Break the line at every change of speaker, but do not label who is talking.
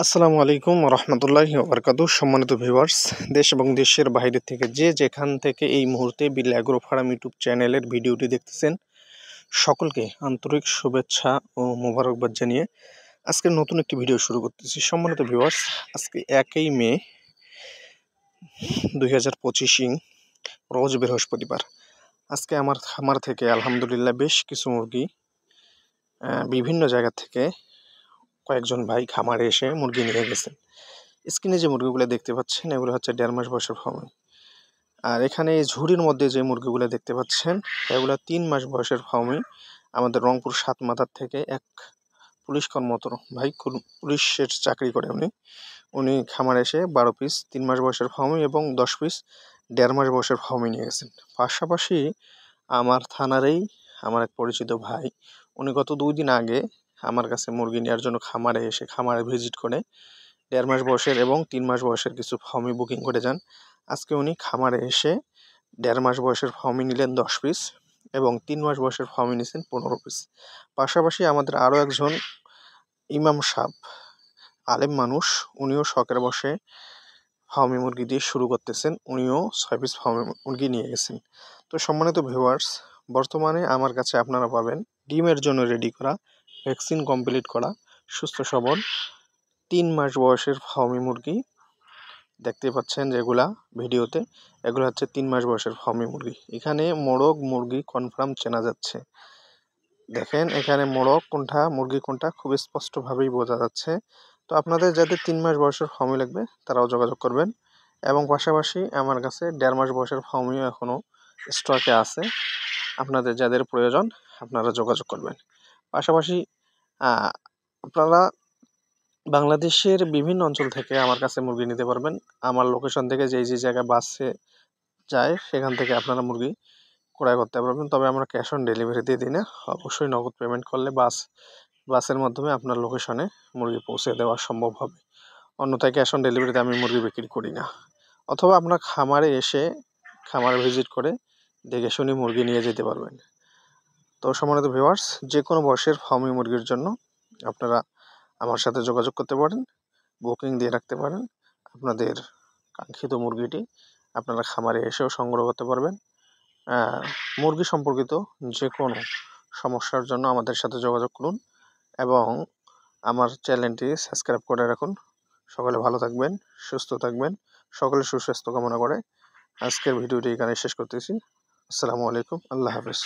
আসসালামু আলাইকুম রহমতুল্লাহি ওয়া বারাকাতুহু। সম্মানিত ভিউয়ার্স, দেশ এবং দেশের বাইরে থেকে যে যেখান থেকে এই মুহূর্তে বিল অ্যাগ্রো ফার্ম ইউটিউব চ্যানেলের ভিডিওটি দেখতেছেন, সকলকে আন্তরিক শুভেচ্ছা ও মোবারকবাদ জানিয়ে আজকে নতুন একটি ভিডিও শুরু করতেছি। সম্মানিত ভিউয়ার্স, আজকে 1 মে 2025 রোজ বৃহস্পতিবার। আজকে আমার খামার থেকে আলহামদুলিল্লাহ বেশ কিছু মুরগি বিভিন্ন জায়গা থেকে কয়েকজন ভাই খামারে এসে মুরগি নিয়ে গেছেন। স্ক্রিনে যে মুরগিগুলো দেখতে পাচ্ছেন, এগুলো হচ্ছে 1.5 মাস বয়সের ফার্মি। আর এখানে এই ঝুড়ির মধ্যে যে মুরগিগুলো দেখতে পাচ্ছেন, এগুলো 3 মাস বয়সের ফার্মি। আমাদের রংপুর 7 মাথার থেকে এক পুলিশ কর্মরত ভাই, পুলিশের চাকরি করে উনি খামারে এসে 12 পিস 3 মাস বয়সের ফার্মি এবং 10 পিস 1.5 মাস বয়সের ফার্মি নিয়ে গেছেন। পাশাপাশি আমার থানারেই আমার এক পরিচিত ভাই, উনি গত 2 দিন আগে আমার কাছে মুরগি নেওয়ার জন্য খামারে এসে খামারে ভিজিট করে 1.5 মাস বয়সের এবং 3 মাস বয়সের কিছু ফার্মি বুকিং করে যান। আজকে উনি খামারে এসে 1.5 মাস বয়সের ফার্মি নিলেন 10 পিস এবং 3 মাস বয়সের ফার্মি নিয়েছেন 15 পিস। পাশাপাশি আমাদের আরও একজন ইমাম সাহেব, আলেম মানুষ, উনিও শখের বসে ফার্মি মুরগি দিয়ে শুরু করতেছেন। উনিও 6 পিস ফার্মি মুরগি নিয়ে গেছেন। তো সম্মানিত ভিউয়ার্স, বর্তমানে আমার কাছে আপনারা পাবেন ডিমের জন্য রেডি করা, ভ্যাকসিন কমপ্লিট করা, সুস্থ সবল 3 মাস বয়সের ফার্মি মুরগি দেখতে পাচ্ছেন যেগুলা ভিডিওতে, এগুলো হচ্ছে 3 মাস বয়সের ফার্মি মুরগি। এখানে মোরগ মুরগি কনফার্ম চেনা যাচ্ছে। দেখেন এখানে মোরগ কোনটা মুরগি কোনটা খুব স্পষ্টভাবেই বোঝা যাচ্ছে। তো আপনাদের যাদের 3 মাস বয়সের ফার্মি লাগবে তারাও যোগাযোগ করবেন। এবং পাশাপাশি আমার কাছে 1.5 মাস বয়সের ফার্মিও এখনও স্টকে আছে। আপনাদের যাদের প্রয়োজন আপনারা যোগাযোগ করবেন। পাশাপাশি আপনারা বাংলাদেশের বিভিন্ন অঞ্চল থেকে আমার কাছে মুরগি নিতে পারবেন। আমার লোকেশন থেকে যে জায়গায় বাসে যায় সেখান থেকে আপনারা মুরগি ক্রয় করতে পারবেন। তবে আমরা ক্যাশ অন ডেলিভারি দিয়ে দিই না, অবশ্যই নগদ পেমেন্ট করলে বাসের মাধ্যমে আপনার লোকেশনে মুরগি পৌঁছে দেওয়া সম্ভব হবে। অন্যথায় ক্যাশ অন ডেলিভারিতে আমি মুরগি বিক্রি করি না। অথবা আপনার খামারে এসে খামারে ভিজিট করে দেখে শুনে মুরগি নিয়ে যেতে পারবেন। তো সম্মানিত ভিউয়ার্স, যে কোনো বয়সের ফার্মি মুরগির জন্য আপনারা আমার সাথে যোগাযোগ করতে পারেন, বুকিং দিয়ে রাখতে পারেন। আপনাদের কাঙ্ক্ষিত মুরগিটি আপনারা খামারে এসেও সংগ্রহ করতে পারবেন। মুরগি সম্পর্কিত যে কোনো সমস্যার জন্য আমাদের সাথে যোগাযোগ করুন এবং আমার চ্যানেলটি সাবস্ক্রাইব করে রাখুন। সকলে ভালো থাকবেন, সুস্থ থাকবেন, সকলের সুস্বাস্থ্য কামনা করে আজকের ভিডিওটি এখানে শেষ করতেছি। আসসালামু আলাইকুম, আল্লাহ হাফেজ।